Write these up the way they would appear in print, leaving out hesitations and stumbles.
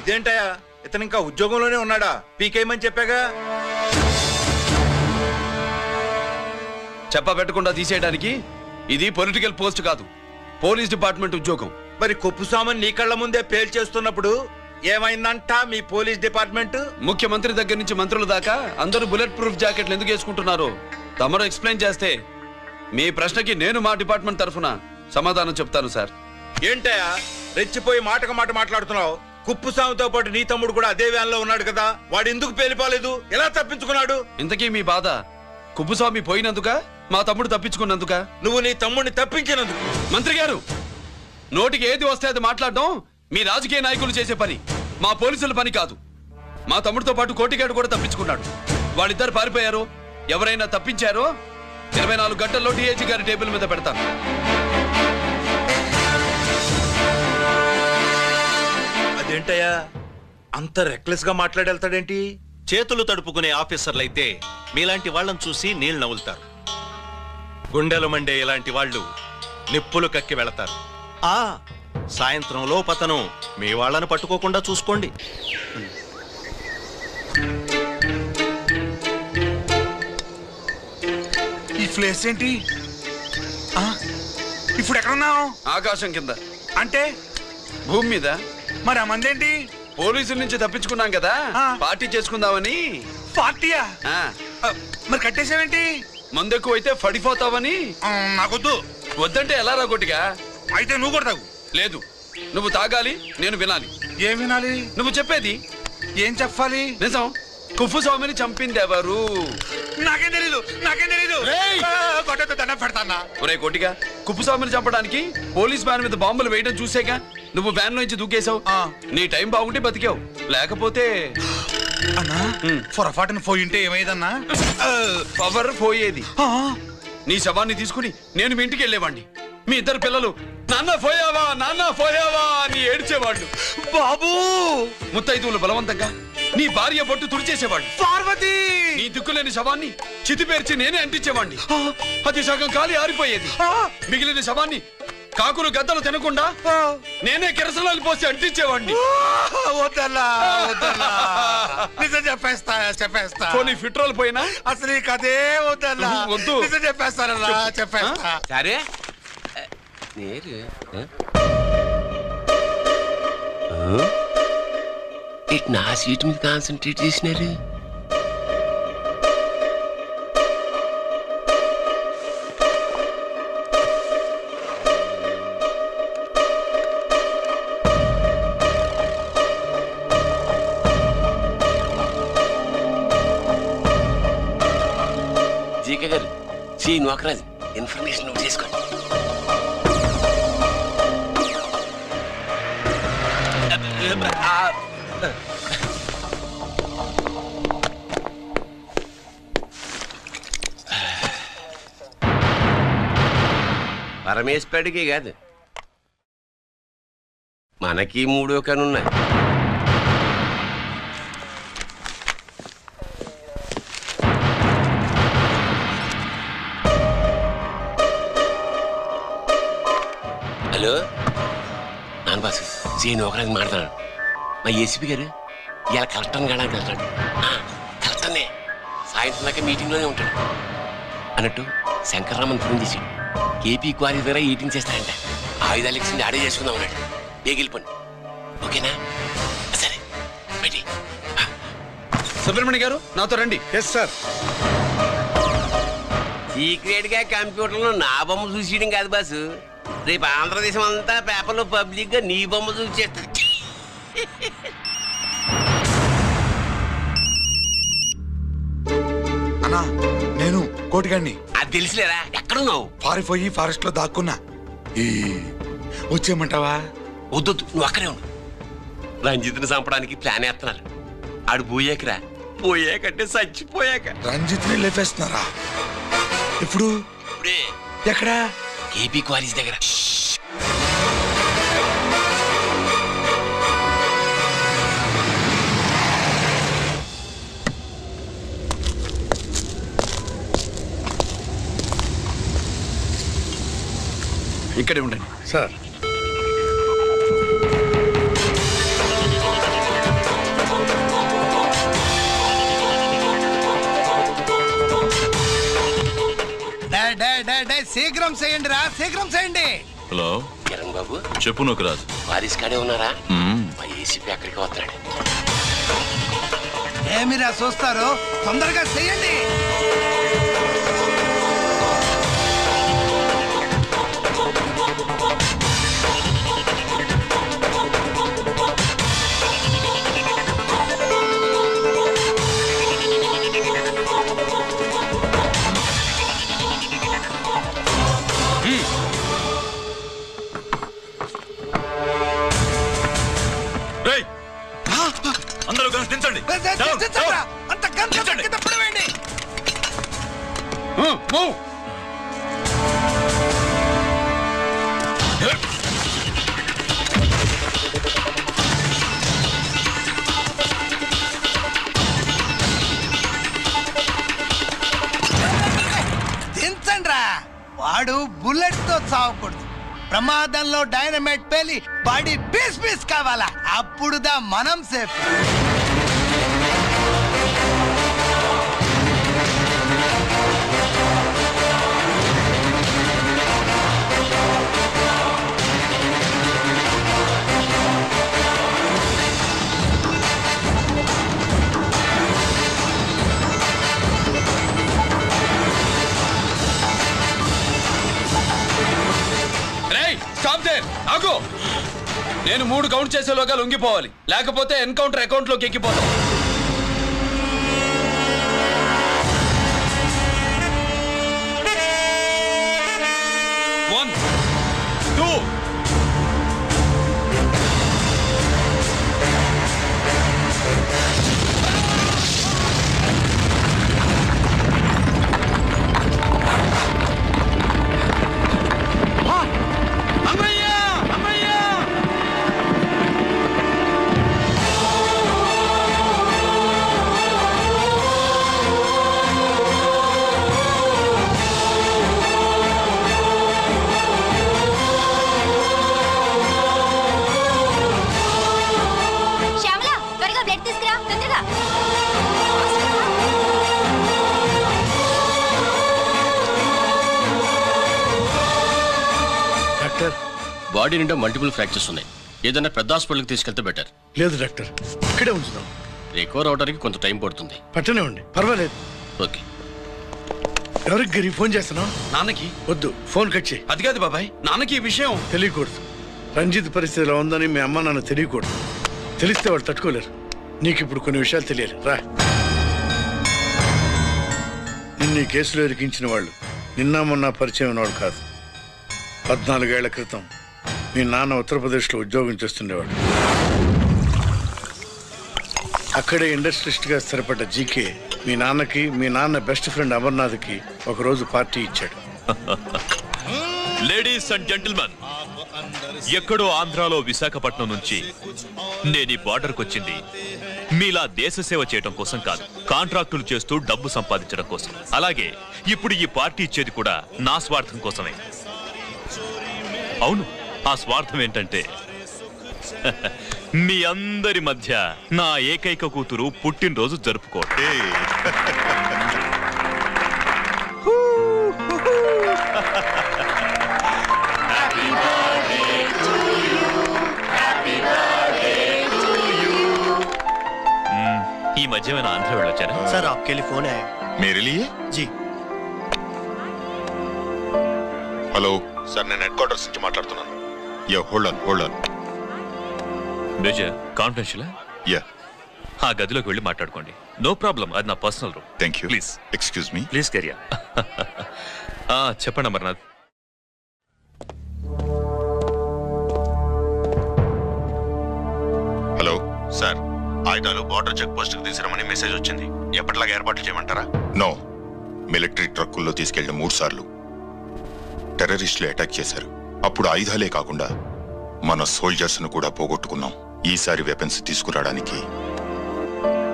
ఇదేంటయా, ఇతను ఇంకా ఉద్యోగంలోనే ఉన్నాడా? పీకేయమని చెప్పాగా. చెప్పబెట్టకుండా తీసేయడానికి ఇది పొలిటికల్ పోస్ట్ కాదు, పోలీస్ డిపార్ట్మెంట్ ఉద్యోగం. మరి కుప్పుస్వామిని నీ కళ్ళ ముందే పేల్చేస్తున్నప్పుడు ఏమైందంట మీ పోలీస్ డిపార్ట్మెంట్? ముఖ్యమంత్రి దగ్గర నుంచి మంత్రుల దాకా అందరూ బుల్లెట్ ప్రూఫ్ జాకెట్లు ఎందుకు వేసుకుంటున్నారు తమరు ఎక్స్ప్లెయిన్ చేస్తే మీ ప్రశ్నకి నేను మా డిపార్ట్మెంట్ తరఫున సమాధానం చెప్తాను సార్. ఏంటయా రెచ్చిపోయి మాటకు మాట మాట్లాడుతున్నావు? కుప్పుస్వామితో పాటు నీ తమ్ముడు కూడా అదే వ్యాన్ లో ఉన్నాడు కదా, వాడు ఎందుకు పేలిపోలేదు? ఎలా తప్పించుకున్నాడు? ఇంతకీ మీ బాధ కుప్పుస్వామి పోయినందుక, మా తమ్ముడు తప్పించుకున్నందుక? నువ్వు నీ తమ్ముడిని తప్పించినందుకు. మంత్రి గారు, నోటికి ఏది వస్తే అది మాట్లాడడం మీ రాజకీయ నాయకులు చేసే పని, మా పోలీసుల పని కాదు. మా తమ్ముడితో పాటు కోటిగాడు కూడా తప్పించుకున్నాడు. వాళ్ళిద్దరు పారిపోయారు. ఎవరైనా తప్పించారో 24 గంటల్లో డిఐజీ గారి టేబుల్ మీద పెడతాను. అదేంటయ్యా అంత రెక్లెస్ గా మాట్లాడేళ్తాడేంటి? చేతులు తడుపుకునే ఆఫీసర్లైతే మీలాంటి వాళ్ళని చూసి నీళ్ళు నవ్వులుతారు. గుండెలు మండే ఇలాంటి వాళ్ళు నిప్పులు కక్కి వెళతారు. సాయంత్రం లోపతను మీ వాళ్ళను పట్టుకోకుండా చూసుకోండి. ఈ ప్లేస్ ఏంటి? ఇప్పుడు ఎక్కడున్నావు? ఆకాశం కింద. అంటే భూమి మీద. మరి ఆ మందేంటి? పోలీసుల నుంచి తప్పించుకున్నాం కదా, పార్టీ చేసుకుందామని. పార్టీయా? మరి కట్టేసావేంటి? మందెక్కువ అయితే పడిపోతావని. నాకొద్దు. వద్దంటే ఎలా రాగొట్టిగా? అయితే నువ్వు కూడా తాగు. లేదు, నువ్వు తాగాలి, నేను వినాలి. ఏం వినాలి? నువ్వు చెప్పేది. ఏం చెప్పాలి? నిజం. కుప్పుస్వామిని చంపింది ఎవరు? నాకేం తెలీదు, నాకేం తెలీదు. కొట్టతో దండం పెడతానా? ఒరే కోటిగా, కుప్పుస్వామిని చంపడానికి పోలీస్ వ్యాన్ మీద బాంబులు వేయడం చూసేగా నువ్వు వ్యాన్ నుంచి దూకేశావు. నీ టైం బాగుంటే బతికావు, లేకపోతే అన్నా పొరపాటున పోయింటే ఏమైందన్నా? పవర్ పోయేది. నీ శవాన్ని తీసుకుని నేను మీ ఇంటికి వెళ్ళేవాడిని. మీ ఇద్దరు పిల్లలు నాన్న పోయావా, నాన్న పోయావా అని ఏడ్చేవాళ్ళు. బాబు, ముత్తైదువులు బలవంతంగా నీ భార్య బొట్టు తుడిచేసేవాళ్ళు. పార్వతి, నీ దిక్కులేని శవాన్ని చితిపేర్చి నేనే అంటించేవాడిని. అది సగం కాలి ఆరిపోయేది. మిగిలిన శవాన్ని కాకులు గద్దలు తినకుండా నేనే కిరసనాలు పోసి అంటించేవాడిని. నిజం చెప్పేస్తా, చెప్పేస్తా. పోనీ ఫిట్రోల్ పోయినా అసలు ఈ కథే వద్దన్నా. వద్దు. నిజం చెప్పేస్తానన్నా, చెప్పేస్తా. సరే ఇటు నా సీట్ మీద కాన్సన్ట్రేట్ చేసినారు. జీకే గారు, సి నోకరాజు ఇన్ఫర్మేషన్ నోట్ చేసుకోండి. పరమేశ్వరుడికి కాదు, మనకి 3 కనున్నాయి. హలో నాన్న బాసు, సీను ఒకరికి మాట్లాడు. మా ఏసీపీ గారు ఇలా కలెక్టర్ని కాడానికి వెళ్తాడు. కలెక్టర్నే సాయంత్రం దాకా మీటింగ్లోనే ఉంటాడు అన్నట్టు శంకర్రామన్ ఫోన్ చేశాడు. కేపీ క్వారీ ద్వారా ఈటింగ్ చేస్తాడంట. ఆయుధాలు ఇచ్చింది ఆడే చేసుకుందాం అన్నాడు. బేగిలిపోండి, ఓకేనా? సరే బయటి. సుబ్రహ్మణ్య గారు నాతో రండి. Yes sir. సీక్రెట్ గా కంప్యూటర్లో నా బొమ్మ చూసేయడం కాదు బాసు, రేపు ఆంధ్రదేశం అంతా పేపర్లో పబ్లిక్ గా నీ బొమ్మ చూసేస్తుంది. అన్నా, నేను కోటిగాడిని. అది తెలిసిలేరా? ఎక్కడున్నావు? పారిపోయి ఫారెస్ట్ లో దాక్కున్నా. వచ్చేయమంటావా? వద్దొద్దు, నువ్వు అక్కడే ఉండు. రంజిత్ని చంపడానికి ప్లాన్ వేస్తున్నారు. ఆడు పోయాకరా, పోయాకంటే చచ్చిపోయాక. రంజిత్ని లేపేస్తున్నారా? ఇప్పుడు ఇప్పుడే. ఎక్కడా? ఏపీ క్వారీస్ దగ్గర. ఇక్కడే ఉండండి సార్. శీఘ్రం చేయండి రా, శీఘ్రం చేయండి. హలో కిరణ్ బాబు, చెప్పు నూకరాజు. వారిస్ కాడే ఉన్నారా? మ్మ్. మా ఏసీపీ అక్కడికి వస్తున్నాడు. ఏమిరా చూస్తారు, తొందరగా చేయండి. రేయ్, అందరూ కలిసి దించండి. దించండిరా, అంత గంట కింద పడవేయండి. మూవ్. దించండిరా. వాడు బుల్లెట్ తో చావకూడదు, ప్రమాదంలో డైనమైట్ పేలి బాడీ పీస్ పీస్ కావాలా, అప్పుడుదా మనం సేఫ్. రేయ్, స్టాప్ దేర్. ఆగు. నేను 3 కౌంట్ చేసేలోగా లొంగిపోవాలి, లేకపోతే ఎన్కౌంటర్ అకౌంట్ లోకి ఎక్కిపోతాం. 1 2 శ్యామల, త్వరగా బ్లడ్ తీసుకురా, తొందరగా. డాక్టర్, బాడీ నిండా మల్టిపుల్ ఫ్రాక్చర్స్ ఉన్నాయి. ఏదైనా పెద్ద హాస్పిటల్కి తీసుకెళ్తే బెటర్. లేదు డాక్టర్, ఇక్కడే ఉంచుదాం. రికవర్ అవడానికి కొంత టైం పడుతుంది. పట్టనే ఉండి, పర్వాలేదు. ఓకే. ఎవరికి గిరి ఫోన్ చేస్తున్నావు? నాన్నకి. వద్దు, ఫోన్ కట్ చేయి. అది కాదు బాబాయ్, నాన్నకి ఈ విషయం తెలియకూడదు. రంజిత్ పరిస్థితి ఎలా ఉందని మీ అమ్మ నాన్న తెలియకూడదు. తెలిస్తే వాళ్ళు తట్టుకోలేరు. నీకు ఇప్పుడు కొన్ని విషయాలు తెలియాలి. రా. నిన్ను ఈ కేసులో ఇరికించిన వాళ్ళు నిన్న మొన్న పరిచయం ఉన్నవాడు కాదు. 14 ఏళ్ల క్రితం మీ నాన్న ఉత్తరప్రదేశ్లో ఉద్యోగం చేస్తుండేవాడు. అక్కడే ఇండస్ట్రియలిస్ట్గా స్థిరపడ్డ జీకే మీ నాన్నకి, మీ నాన్న బెస్ట్ ఫ్రెండ్ అమర్నాథ్కి ఒకరోజు పార్టీ ఇచ్చాడు. లేడీస్ అండ్ జెంటిల్మెన్, ఎక్కడో ఆంధ్రాలో విశాఖపట్నం నుంచి నేను ఈ బార్డర్కి వచ్చింది మీలా దేశ సేవ చేయడం కోసం కాదు, కాంట్రాక్టులు చేస్తూ డబ్బు సంపాదించడం కోసం. అలాగే ఇప్పుడు ఈ పార్టీ ఇచ్చేది కూడా నా స్వార్థం కోసమే. అవును, ఆ స్వార్థం ఏంటంటే మీ అందరి మధ్య నా ఏకైక కూతురు పుట్టినరోజు జరుపుకోవటం. ఈ మధ్య ఏమైనా ఆంధ్ర వెళ్ళొచ్చారా? सर आपके लिए फोन आया। मेरे लिए? जी హలో సార్, నేను హెడ్ క్వార్టర్స్ నుంచి మాట్లాడుతున్నాను. Yeah, hold on. Major, confidential? Yeah. ఆ గదిలోకి వెళ్ళి మాట్లాడుకోండి. నో ప్రాబ్లం, అది నా personal room. Thank you. Please excuse me. Please కెరియా. చెప్పండి అమర్నాథ్. హలో సార్, ఆయుధాలు బార్డర్ చెక్ పోస్ట్ కి తీసుకురమని మెసేజ్ వచ్చింది. ఎప్పటిలాగా ఏర్పాట్లు చేయమంటారా? నో, మిలిటరీ ట్రక్కుల్లో తీసుకెళ్లిన 3 సార్లు టెర్రరిస్టులు అటాక్ చేశారు. అప్పుడు ఆయుధాలే కాకుండా మన సోల్జర్స్ ను కూడా పోగొట్టుకున్నాం. ఈసారి వెపన్స్ తీసుకురావడానికి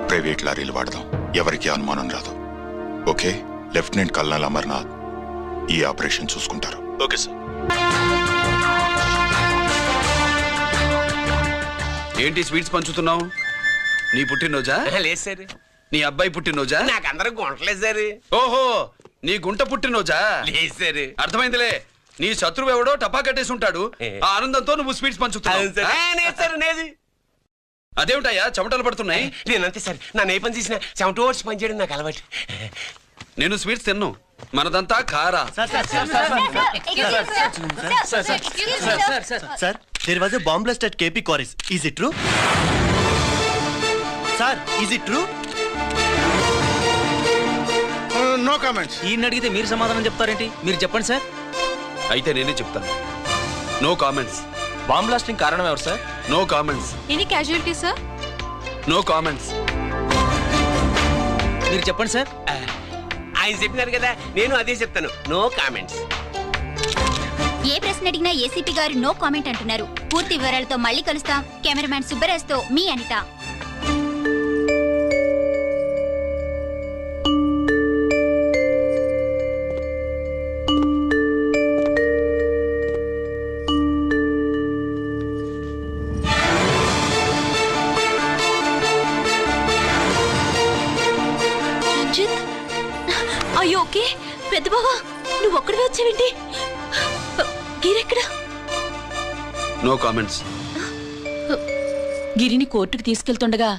ప్రైవేట్ లారీలు వాడదాం. ఎవరికి అనుమానం రాదు. ఓకే? లెఫ్టినెంట్ కల్నల్ అమర్నాథ్ ఈ ఆపరేషన్ చూసుకుంటారు. Okay sir. ఏంటి స్వీట్స్ పంచుతున్నావు? నీ పుట్టినరోజా? లేదు సార్, నీ అబ్బాయి పుట్టినరోజా? నాకు అందరూ గుంటలేదు సార్. ఓహో, నీ గుంట పుట్టినరోజా? లేదు సార్. అర్థమైందిలే. నీ శత్రువు ఎవడో టపా కట్టేసి ఉంటాడు. ఆ ఆనందంతో నువ్వు స్వీట్స్ పంచుతున్నావు. అదేమిటయ్యా చెమటలు పడుతున్నాయి? నేనంతే సార్, నా ఏ పని చేసినా చెమట ఓడ్చి పని చేయడం నాకు అలవాటు. నేను స్వీట్స్ తిన్ను, మనదంతా కారా. Sir there was a bomb blast at KP quarries. Is it true? Sir is it true? No comments. ఈయన అడిగితే మీరు సమాధానం చెప్తారేంటి? మీరు చెప్పండి సార్. అయితే నేనే చెప్తాను. No comments. బాంబ్ బ్లాస్టింగ్ కారణం ఎవరు sir? No comments. Any casualty sir? No comments. మీరు చెప్పండి సార్. ఆయన చెప్పినారు కదా, నేను అదే చెప్తాను. No comments. ఏ ప్రశ్న అడిగినా ఏసీపీ గారు నో కామెంట్ అంటున్నారు. పూర్తి వివరాలతో మళ్ళీ కలుస్తాం. కెమెరామ్యాన్ సుబ్బరాజ్ తో మీ అనిత. అయ్యో ఓకే. పెద్ద బావా నువ్వు ఒక్కడివే వచ్చావేంటి? గిరెక్కడ? No comments. గిరిని కోర్టుకు తీసుకెళ్తుండగా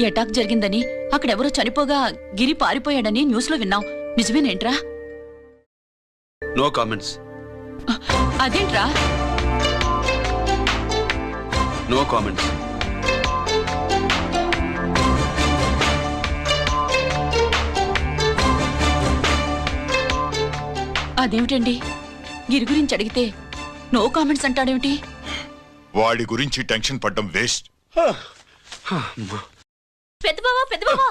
అటాక్ జరిగిందని, అక్కడెవరో చనిపోగా గిరి పారిపోయాడని న్యూస్ లో విన్నాం. నిజమేనేంట్రా? No comments. అదేంట్రా? No comments. అదేమిటండి, గిరి గురించి అడిగితే నో కామెంట్స్ అంటాడేమిటి? వాడి గురించి టెన్షన్ పడ్డం వేస్ట్. పెద్ద బావా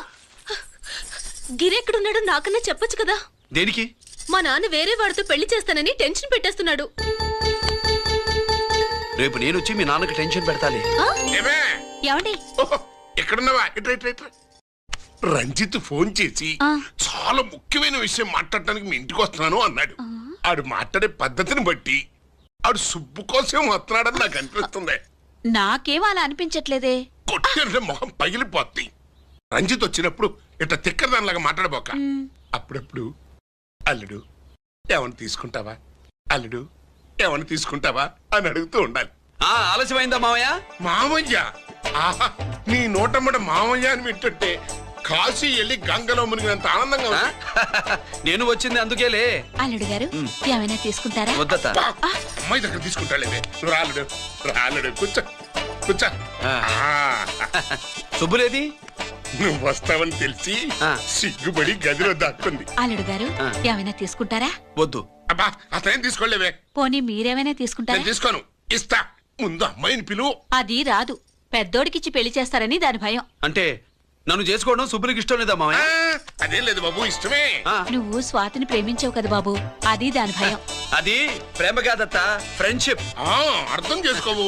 గిరి ఎక్కడున్నాడో నాకన్నా చెప్పొచ్చు కదా. దేనికి? మా నాన్న వేరే వాడితో పెళ్లి చేస్తానని టెన్షన్ పెట్టేస్తున్నాడు. రేపు నేను వచ్చి మీ నాన్నకి టెన్షన్ పెడతాలే. ఏమండి? ఎక్కడున్నావా? రంజిత్ ఫోన్ చేసి చాలా ముఖ్యమైన విషయం మాట్లాడటానికి మీ ఇంటికి వస్తున్నాను అన్నాడు. ఆడు మాట్లాడే పద్ధతిని బట్టి ఆడు సుబ్బు కోసం వస్తున్నాడని నాకు అనిపిస్తుంది. నాకేం అలా అనిపించట్లేదే. కొట్టే మొహం పగిలిపోద్ది. రంజిత్ వచ్చినప్పుడు ఇట్లా తిక్కదానిలాగా మాట్లాడబోక. అప్పుడప్పుడు అల్లుడు ఏమన్నా తీసుకుంటావా, అల్లుడు ఏమన్నా తీసుకుంటావా అని అడుగుతూ ఉండాలి. ఆలస్యమైందా మావయ్య? మామయ్య? ఆహా, నీ నోటమ్మట మామయ్య అని వింటుంటే కాశీ వెళ్ళి గంగలో మునిగినంత ఆనందంగా ఉంది. నేను వచ్చింది అందుకేలే. అల్లుడు గారు ఏమైనా తీసుకుంటారా? వద్దత. అమ్మాయి దగ్గర తీసుకుంటాలేదే. నువ్వు రాలుడు రాలుడు, కూర్చో కూర్చో. శుభ్రేది? నువ్వు వస్తావని తెలిసి సిగ్గుపడి గదిలో దాక్కుంది. అల్లుడు గారు ఏమైనా తీసుకుంటారా? వద్దు. అబ్బా అతనేం తీసుకోలేవే. పోనీ మీరేమైనా తీసుకుంటారా? నేను తీసుకోను, ఇస్తా. ముందు అమ్మాయిని పిలువు. అది రాదు. పెద్దోడికిచ్చి పెళ్లి చేస్తారని దాని భయం. అంటే నన్ను చేసుకోవడం సుబ్బులకి ఇష్టం లేదా మామయ్య? అదేం లేదు బాబు, ఇష్టమే. నువ్వు స్వాతిని ప్రేమించావు కదా బాబు, అది దాని భయం. అది ప్రేమ కాదత్త, ఫ్రెండ్షిప్. అర్థం చేసుకోవు.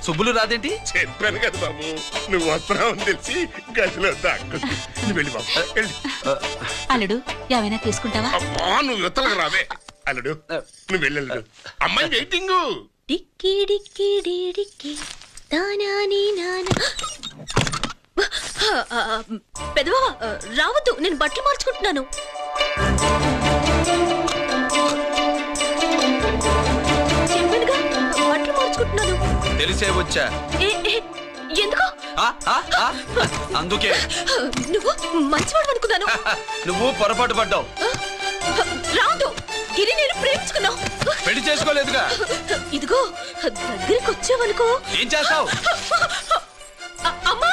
సుబ్బులు రాదేంటి? చెప్పాను కదా బాబు, నువ్వు వస్తున్నావు అని తెలిసి గదిలో దాక్కుంది. నువ్వు వెళ్ళి బాబు వెళ్ళి. అల్లుడు ఏమైనా తీసుకుంటావా? నువ్వు యువతలకు రావే. అల్లుడు నువ్వు వెళ్ళడు, అమ్మాయి వెయిటింగ్. డిక్కి డిక్కి డిక్కి దానాని నానా. పెద్దవా రావద్దు, నేను బట్టలు మార్చుకుంటున్నాను. చెప్పానుగా బట్టలు మార్చుకుంటున్నాను. తెలిసే వచ్చా. ఎందుకు? అందుకే. నువ్వు మంచివాడు అనుకున్నాను. నువ్వు పొరపాటు పడ్డావు. రావద్దు, గిరి నేను ప్రేమించుకున్నావు. పెళ్లి చేసుకోలేదుగా. ఇదిగో దగ్గరికి వచ్చావనుకో. ఏం చేస్తావు? అమ్మా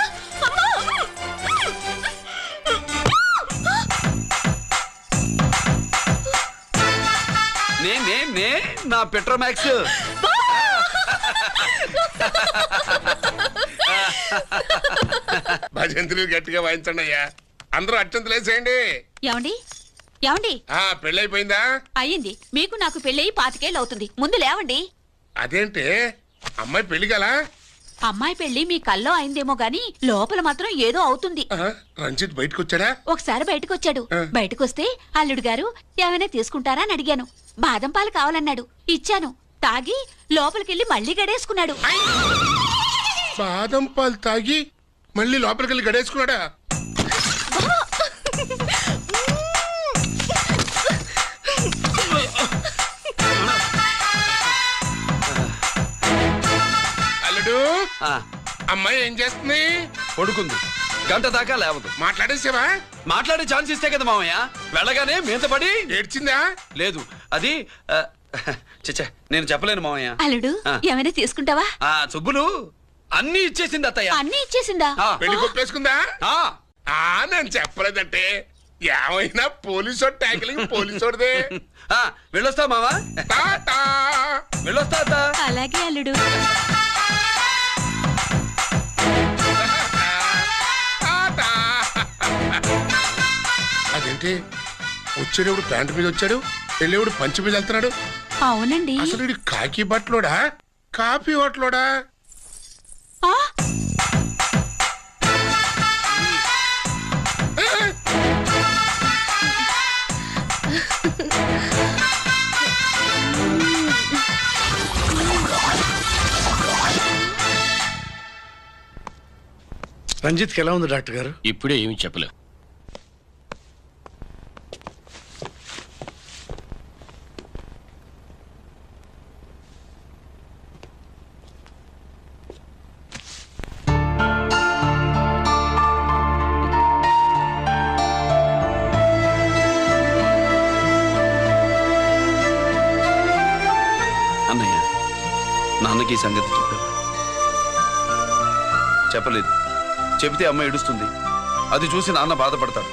నే నా పెట్రోమాక్స్. భజంతులు గట్టిగా వాయించండి అయ్యా. అందరూ అత్యంతలు వేసేయండి. ఏమండి ఏమండి? పెళ్ళైపోయిందా? అయ్యింది. మీకు నాకు పెళ్ళయి 25 ఏళ్ళు అవుతుంది. ముందు లేవండి. అదేంటే అమ్మాయి పెళ్లి గలా? అమ్మాయి పెళ్లి మీ కల్లో అయిందేమో గాని లోపల మాత్రం ఏదో అవుతుంది. రంజిత్ బయటకు వచ్చాడా? ఒకసారి బయటకు వచ్చాడు. బయటకు వస్తే అల్లుడు గారు ఏమైనా తీసుకుంటారా అని అడిగాను. బాదం పాలు కావాలన్నాడు. ఇచ్చాను. తాగి లోపలికెళ్ళి మళ్ళీ గడేసుకున్నాడు. బాదం పాలు తాగి మళ్ళీ లోపలికెళ్ళి గడేసుకున్నాడా? అల్లుడు ఆ, అమ్మాయి ఏం చేస్తుంది? పడుకుంది. గంట దాకా లేవదు. మాట్లాడేసావా? మాట్లాడే ఛాన్స్ ఇస్తే కదా మామయ్య. వెళ్ళగానే మీద పడి ఏడ్చిందా? లేదు అది చచ్చా నేను చెప్పలేను మామయ్య. అల్లుడు ఆ. ఏమైనా తీసుకుంటావా? ఆ సుబ్బులు అన్ని ఇచ్చేసింది అత్తయ్య. అన్నీ ఇచ్చేసిందా? ఆ, పెళ్లి కొప్పేసుకుందా? ఆ, నేను చెప్పలేదంటే ఏమైనా పోలీసోడు ట్యాకిలింగ్ పోలీసోడిదే. ఆ, వెళ్ళొస్తా మావా. టాటా. వెళ్ళొస్తా అత్త. అలాగే అల్లుడు. టాటా. అదేంటి వచ్చేటప్పుడు ప్యాంటు మీద వచ్చాడు, వెళ్ళేవాడు పంచి మీద వెళ్తున్నాడు. అవునండి. అసలు వీడు కాకి బట్టలోడా కాఫీ బట్టలోడా? ఆ, రంజిత్కి ఎలా ఉంది డాక్టర్ గారు? ఇప్పుడే ఏమి చెప్పలేవు. అన్నయ్య నాన్నకి ఈ సంగతి చెప్పావా? చెప్పలేదు. చెబితే అమ్మ ఏడుస్తుంది. అది చూసి నాన్న బాధపడతాడు.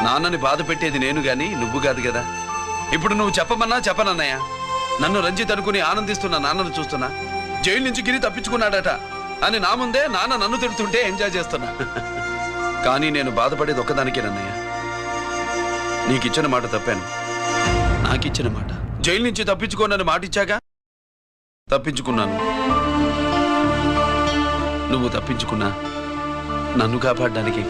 నాన్నని బాధ పెట్టేది నేను గాని నువ్వు కాదు కదా. ఇప్పుడు నువ్వు చెప్పమన్నా చెప్పనన్నయ్య. నన్ను రంజిత్ అనుకుని ఆనందిస్తున్న నాన్నను చూస్తున్నా. జైలు నుంచి గిరి తప్పించుకున్నాడట అని నా ముందే నాన్న నన్ను తిడుతుంటే ఎంజాయ్ చేస్తున్నా. కానీ నేను బాధపడేది ఒక్కదానికేనన్నయ్య. నీకిచ్చిన మాట తప్పాను. నాకిచ్చిన మాట జైలు నుంచి తప్పించుకోనని మాట ఇచ్చాగా తప్పించుకున్నాను. నువ్వు తప్పించుకున్నా నన్ను కాపాడడానికి.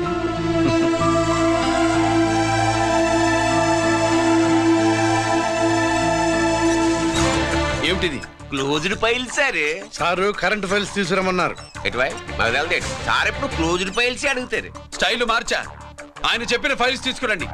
ఏమిటిది? Closed file sir. Sir current files తీసుకురమ్మన్నారు. ఎటువై మాకు తెలదేంటి సార్ ఎప్పుడు క్లోజ్డ్ ఫైల్స్ అడుగుతారు. స్టైల్ మార్చా. ఆయన చెప్పిన ఫైల్స్ తీసుకురండి.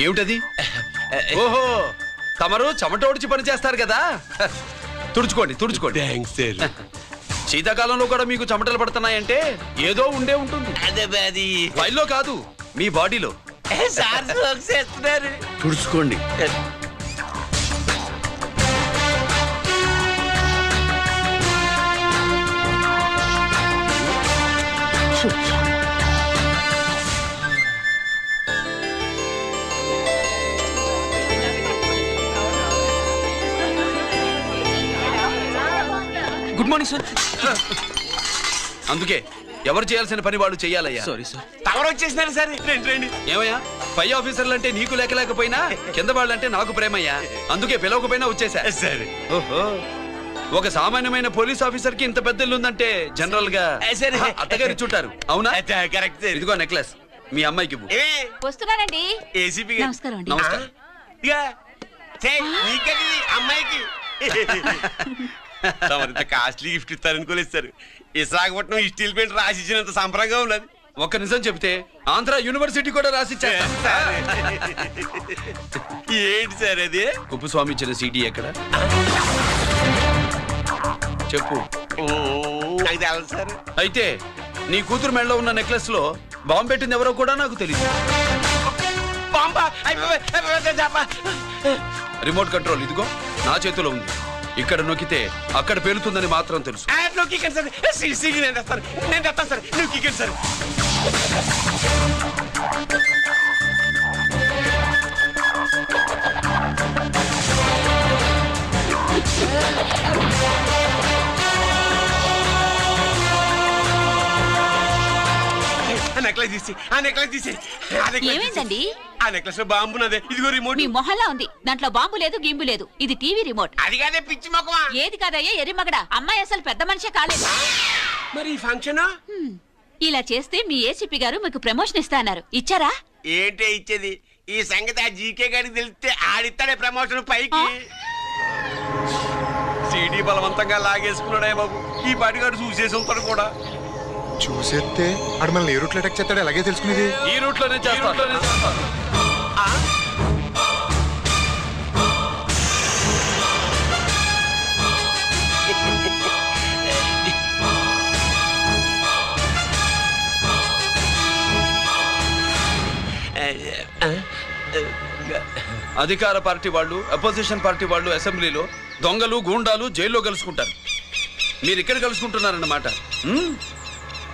ఏమిటది? ఓహో తమరు చెమటోడిచి పని చేస్తారు కదా. తుడుచుకోండి తుడుచుకోండి. Thanks sir. శీతాకాలంలో కూడా మీకు చెమటలు పడుతున్నాయంటే ఏదో ఉండే ఉంటుంది. అదే అది ఫైల్లో కాదు మీ బాడీలో. సార్ జోక్స్ చేస్తున్నారు. తుడుచుకోండి. Good morning sir. అందుకే ఎవరు చేయాల్సిన పని వాళ్ళు చెయ్యాలయ్యా. Sorry sir. తమరు వచ్చేసినారు సార్. రండి రండి. ఏమయ్యా పై ఆఫీసర్లు అంటే నీకు లేకపోయినా కింద వాళ్ళంటే నాకు ప్రేమయ్యా. అందుకే పిలవకపోయినా వచ్చేసా. సరే. ఓహో ఒక సామాన్యమైన పోలీస్ ఆఫీసర్ కి ఇంత పెద్ద ఇల్లుందంటే జనరల్ గా సరే. అత్తగారి చుట్టారు. అవునా? Correct sir. ఇదిగో నెక్లెస్ మీ అమ్మాయికి ఇవ్వు. వస్తున్నానండి. ఏసీపీ నమస్కారం అండి. నమస్కారం. నీకది అమ్మాయికి తమరింత కాస్ట్లీ గిఫ్ట్ ఇస్తారనుకోలేదు సార్. విశాఖపట్నం ఈ స్టీల్ పెయింట్ రాసి ఇచ్చినంత సంబరంగా ఉన్నది. ఒక్క నిజం చెప్తే ఆంధ్ర యూనివర్సిటీ కూడా రాసిచ్చా. ఏంటి సార్ అది? కుప్పస్వామి ఇచ్చిన సీడీ ఎక్కడ చెప్పు. నాకు తెలదు సార్. అయితే నీ కూతురు మెడలో ఉన్న నెక్లెస్ లో బాంబు పెట్టింది ఎవరో కూడా నాకు తెలియదు. రిమోట్ కంట్రోల్ ఇదిగో నా చేతిలో ఉంది. ఇక్కడ నొక్కితే అక్కడ పేలుతుందని మాత్రం తెలుసు. నేను తెస్తాను సార్. నువ్వు కికెట్ సార్. నెక్లెస్ తీసి ఆ నెక్లెస్ తీసి. ఏమైందండి? ఆ నెక్లెస్ లో బాంబు ఉన్నదే. ఇదిగో రిమోట్. మీ మొహల్లా ఉంది. దాంట్లో బాంబు లేదు గింబు లేదు. ఇది టీవీ రిమోట్. అది కాదే పిచ్చి మొక్కమా. ఏది కాదయ్యా ఎర్రిమగడ. అమ్మాయి అసలు పెద్ద మనిషే కాలేదు. మరి ఈ ఫంక్షన్ ఇలా చేస్తే మీ ఏసీపీ గారు మీకు ప్రమోషన్ ఇస్తా అన్నారు. ఇచ్చారా? ఏంటే ఇచ్చేది? ఈ సంగతి ఆ జీకే గారికి తెలిస్తే ఆడిస్తాడే ప్రమోషన్ పైకి. సీడీ బలవంతంగా లాగేసుకున్నాడే బాబు. ఈ పాటిగాడు చూసేసి ఉంటాడు కూడా. చూసేస్తే ఆడు మనల్ని ఏ రూట్లో అటాక్ చేస్తాడు ఎలాగే తెలుసుకునేది? ఈ రూట్ లోనే చేస్తాడు. అధికార పార్టీ వాళ్ళు, అపోజిషన్ పార్టీ వాళ్ళు అసెంబ్లీలో, దొంగలు గూండాలు జైల్లో కలుసుకుంటారు. మీరు ఇక్కడ కలుసుకుంటున్నారన్నమాట.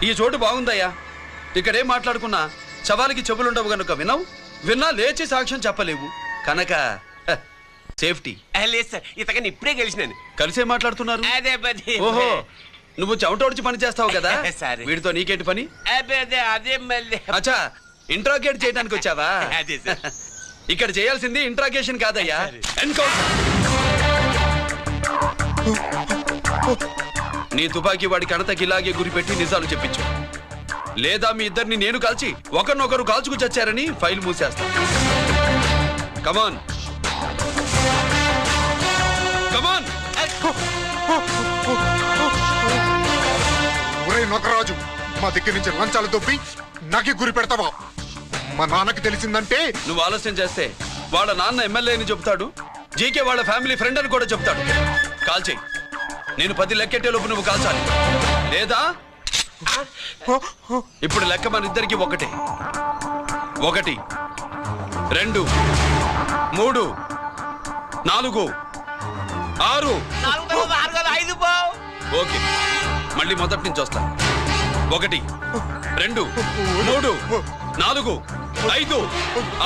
ఈ చోటు బాగుందయ్యా. ఇక్కడేం మాట్లాడుకున్నా శవాలకి చెవులుండవు గనుక విన్నా లేచి సాక్ష్యం చెప్పలేవు కనుక సేఫ్టీ. లేదు సార్, ఇతగాని ఇప్పుడే కలిసినాను. కలిసే మాట్లాడుతున్నారు. అదే పని. ఓహో, నువ్వు చెమటోడ్చి పని చేస్తావు కదా. సరే. వీడితో నీకేంటి పని? అదే మళ్ళీ. అచ్చా, ఇంట్రాగేట్ చేయడానికి వచ్చావా? అదే సార్. ఇక్కడ చేయాల్సింది ఇంట్రాగేషన్ కాదయ్యా, ఎన్కౌంటర్. నీ తుపాకీ వాడి కణతకి ఇలాగే గురిపెట్టి నిజాలు చెప్పించు. లేదా మీ ఇద్దరిని నేను కాల్చి ఒకరినొకరు కాల్చుకు చచ్చారని ఫైల్ మూసేస్తా. కమాన్ కమాన్. ఒరే నొకరాజు, మా దగ్గర నుంచి లంచాలు దొబ్బి నాకే గురి పెడతావా? మా నాన్నకి తెలిసిందంటే నువ్వు ఆలస్యం చేస్తే వాళ్ళ నాన్న ఎమ్మెల్యే అని చెప్తాడు, జీకే వాళ్ళ ఫ్యామిలీ ఫ్రెండ్ అని కూడా చెప్తాడు. కాల్ చేయి. నేను 10 లెక్కెట్టే లోపు నువ్వు కాల్చాలి. లేదా ఇప్పుడు లెక్క మన ఇద్దరికి 1 1 2 3 4 6. ఓకే, మళ్ళీ మొదటి నుంచి వస్తా. 1 2 3 4 5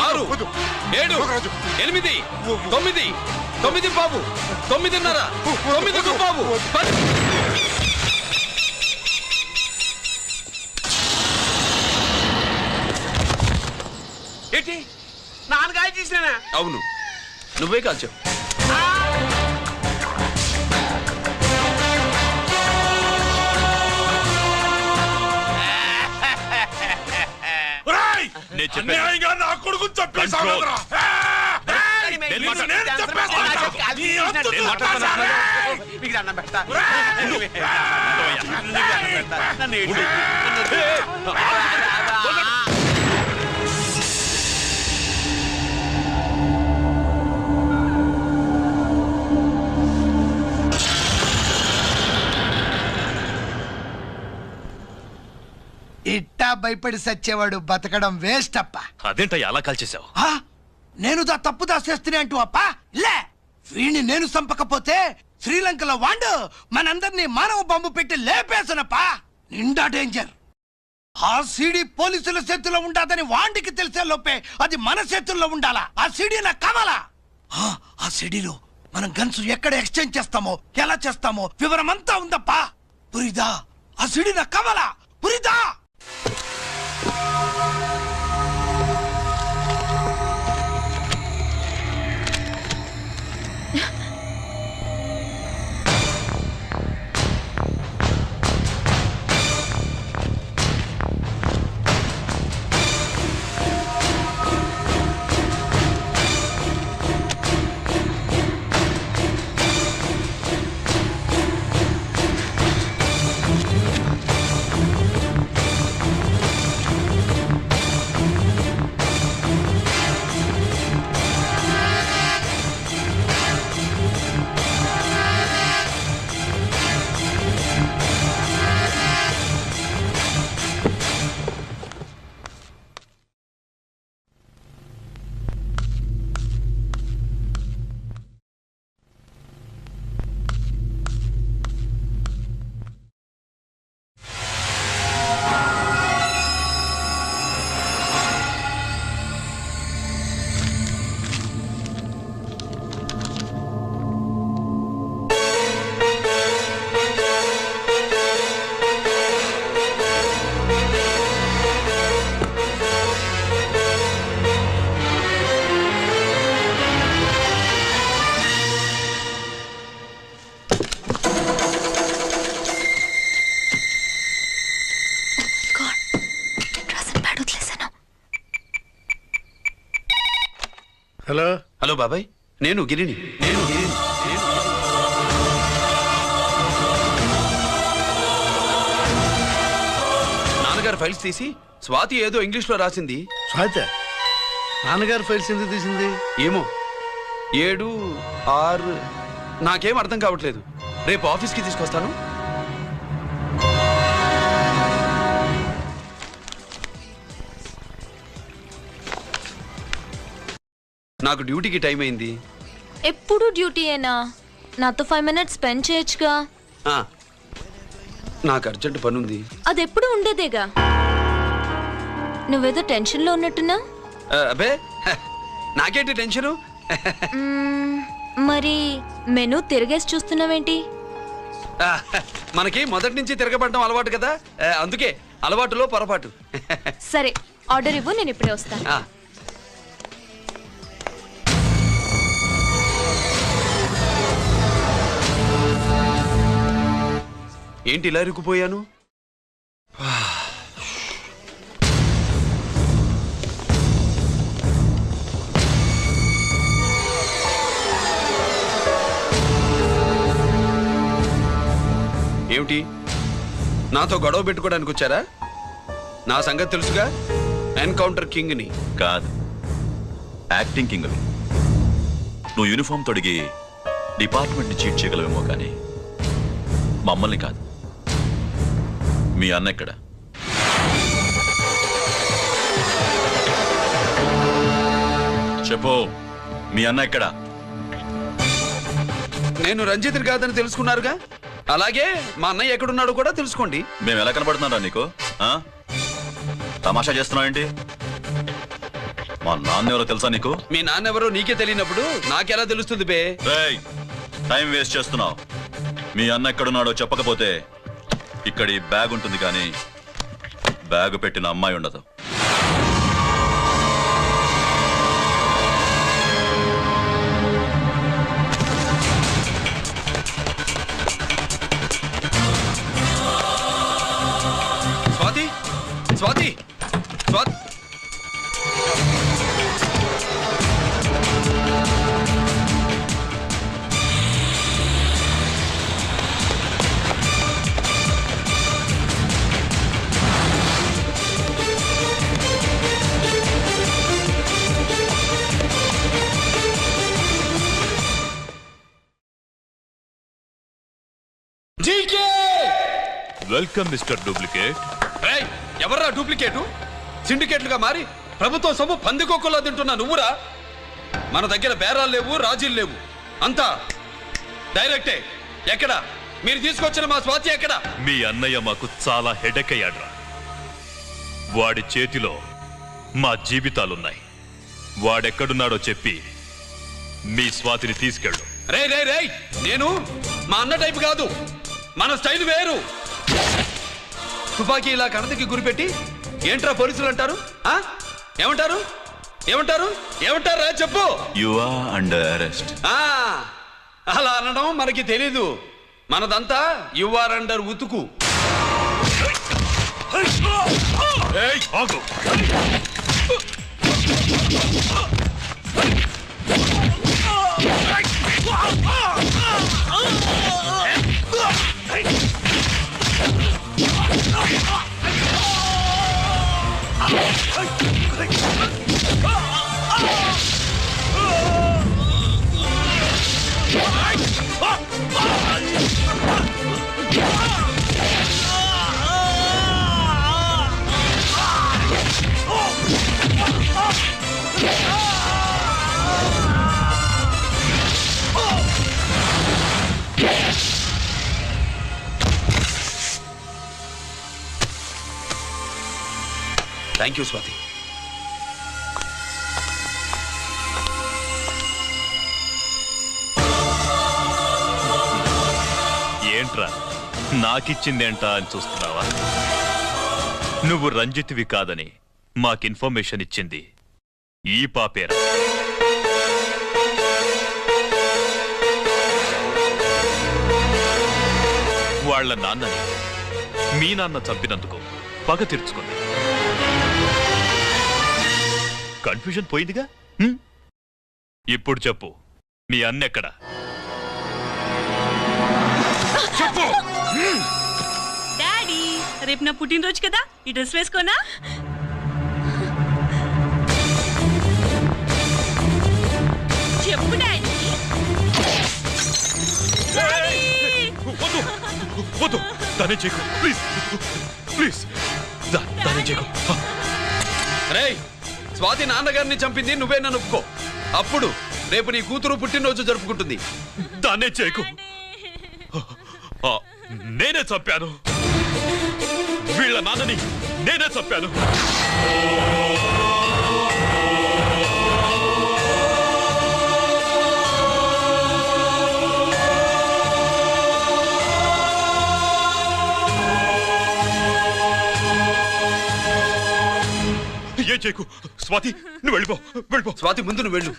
6 7 8 9 9 బాబు 9:30 9 బాబు 10. ఏంటి నాన్నగాయ చేసినా? అవును, నువ్వే కాల్చావు. నా కొడుకు చెప్పేసావు. ఇట్టా భయపడి సచ్చేవాడు బతకడం వేస్ట్ అప్ప. అదేంటయ్యా అలా కాల్చేసావు? నేను తప్పు దాచేస్తున్నా అంటూ అప్ప లే. వీణ్ణి నేను చంపకపోతే శ్రీలంకలో వాండు మనందరినీ మానవ బాంబు పెట్టి లేపేసనప్పా. నిండా డేంజర్. ఆ సీడీ పోలీసుల చేతుల్లో ఉండాదని వాండికి తెలిసే లోపే అది మన చేతుల్లో ఉండాలా. ఆ సీడీ నాకు కావాలా. ఆ సీడీలో మనం గన్స్ ఎక్కడ ఎక్స్చేంజ్ చేస్తామో, ఎలా చేస్తామో వివరమంతా ఉందప్పా. పురిదా, ఆ సీడీ నాకు కావాలా. పురిదా. హలో హలో బాబాయ్, నేను గిరిని. నాన్నగారు ఫైల్స్ తీసి స్వాతి ఏదో ఇంగ్లీష్ లో రాసింది. స్వాతి నాన్నగారు ఫైల్స్ ఎందుకు తీసింది? ఏమో 7, 6 నాకేం అర్థం కావట్లేదు. రేపు ఆఫీస్కి తీసుకొస్తాను. నాకు డ్యూటీకి టైం అయింది. ఎప్పుడు డ్యూటీయేనా? నాతో 5 minutes స్పెండ్ చేయొచ్చుగా. నాకు అర్జెంట్ పని ఉంది. అది ఎప్పుడు ఉండేదేగా. నువ్వేదో టెన్షన్లో ఉన్నట్టున్నా. అబే నాకేంటి టెన్షను? మరి మెనూ తిరిగేసి చూస్తున్నావేంటి? మనకి మొదటి నుంచి తిరగబడడం అలవాటు కదా, అందుకే అలవాటులో పొరపాటు. సరే ఆర్డర్ ఇవ్వు, నేను ఇప్పుడే వస్తాను. ఏంటి ఇలా ఇరుక్కుపోయాను? ఏమిటి, నాతో గొడవ పెట్టుకోవడానికి వచ్చారా? నా సంగతి తెలుసుగా, ఎన్కౌంటర్ కింగ్ ని. కాదు, యాక్టింగ్ కింగ్. నువ్వు యూనిఫామ్ తొడిగి డిపార్ట్మెంట్ ని చీట్ చేయగలవేమో కానీ మమ్మల్ని కాదు. మీ అన్న ఎక్కడ? చెప్పు, మీ అన్న ఎక్కడ? నేను రంజిత్ని కాదని తెలుసుకున్నారుగా, అలాగే మా అన్నయ్య ఎక్కడున్నాడో కూడా తెలుసుకోండి. మేము ఎలా కనబడుతున్నారా నీకు? తమాషా చేస్తున్నావు ఏంటి? మా నాన్న ఎవరో తెలుసా నీకు? మీ నాన్న ఎవరో నీకే తెలియనప్పుడు నాకెలా తెలుస్తుంది బే? టైం వేస్ట్ చేస్తున్నావు. మీ అన్న ఎక్కడున్నాడో చెప్పకపోతే ఇక్కడ ఈ బ్యాగ్ ఉంటుంది కానీ బ్యాగ్ పెట్టిన అమ్మాయి ఉండదు. Swathi, Swathi, Swathi. Welcome mister duplicate. ఎవర్రా డూప్లికేటు? సిండికేట్లుగా మారి ప్రభుత్వం సొమ్ము పందికొక్కులా తింటున్నా నువ్వురా? మన దగ్గర బేరాలు లేవు, రాజీలు లేవు, అంతా డైరెక్టే. ఎక్కడ మీరు తీసుకొచ్చిన మా స్వాతి ఎక్కడ? మీ అన్నయ్య మాకు చాలా హెడేక్ అయ్యాడ్రా. వాడి చేతిలో మా జీవితాలున్నాయి. వాడెక్కడున్నాడో చెప్పి మీ స్వాతిని తీసుకెళ్ళు. రే రే రే, నేను మా అన్న టైపు కాదు, మన స్టైల్ వేరు. తుపాకీ ఇలా కణతకి గురిపెట్టి ఏంట్రా పోలీసులు అంటారు? ఏమంటారు? ఏమంటారు? ఏమంటారా చెప్పు. You are under arrest. అలా అనడం మనకి తెలీదు. మనదంతా యు ఆర్ అండర్ ఉతుకు. Thank you Swathi. ఏంట్రా నాకిచ్చిందేంట అని చూస్తున్నావా? నువ్వు రంజిత్వి కాదని మాకు ఇన్ఫర్మేషన్ ఇచ్చింది ఈ పాపేరా. వాళ్ళ నాన్నని మీ నాన్న చంపినందుకు పగ తీర్చుకుంది. కన్ఫ్యూజన్ పోయిందిగా. ఇప్పుడు చెప్పు, మీ అన్నెక్కడ? డాడీ రేపు నా పుట్టినరోజు కదా ఈ డ్రెస్ వేసుకోనా? చెప్పు డాడీ. వద్దు వద్దు దానే చేయకు ప్లీజ్ ప్లీజ్ దానే చేయకు. రేయ్, స్వాతి నాన్నగారిని చంపింది నువ్వే నన్ను ఒప్పుకో. అప్పుడు రేపు నీ కూతురు పుట్టినరోజు జరుపుకుంటుంది. దాన్నే చేయకు. నేనే చంపాను, వీళ్ళ నాన్నని నేనే చంపాను. ఏం చేయకు స్వాతి, నువ్వు వెళ్ళిపో వెళ్ళిపో. స్వాతి ముందు నువ్వు వెళ్ళు.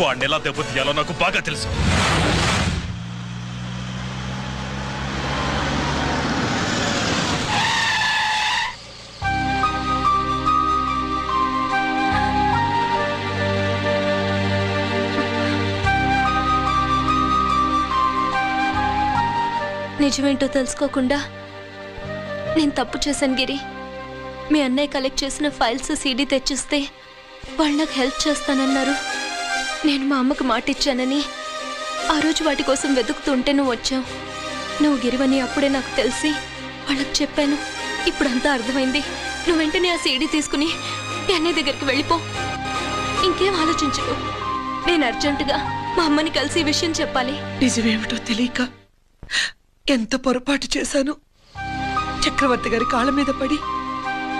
వాడిని ఎలా దెబ్బతీయాలో నాకు బాగా తెలుసు. నిజమేంటో తెలుసుకోకుండా నేను తప్పు చేశాను గిరి. మీ అన్నయ్య కలెక్ట్ చేసిన ఫైల్స్ సీడీ తెచ్చిస్తే వాళ్ళు నాకు హెల్ప్ చేస్తానన్నారు. నేను మా అమ్మకు మాట ఇచ్చానని ఆ రోజు వాటి కోసం వెతుకుతుంటే నువ్వు వచ్చావు. నువ్వు గిరివని అప్పుడే నాకు తెలిసి వాళ్ళకి చెప్పాను. ఇప్పుడంతా అర్థమైంది. నువ్వు వెంటనే ఆ సీడీ తీసుకుని మీ అన్నయ్య దగ్గరికి వెళ్ళిపో. ఇంకేం ఆలోచించకు. నేను అర్జెంటుగా మా అమ్మని కలిసి ఈ విషయం చెప్పాలి. నిజమేమిటో తెలియక ఎంత పొరపాటు చేశాను. చక్రవర్తి గారి కాళ్ళ మీద పడి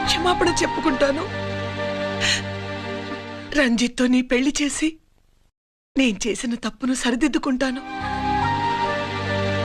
క్షమాపణ చెప్పుకుంటాను. రంజిత్తో నీ పెళ్లి చేసి నేను చేసిన తప్పును సరిదిద్దుకుంటాను.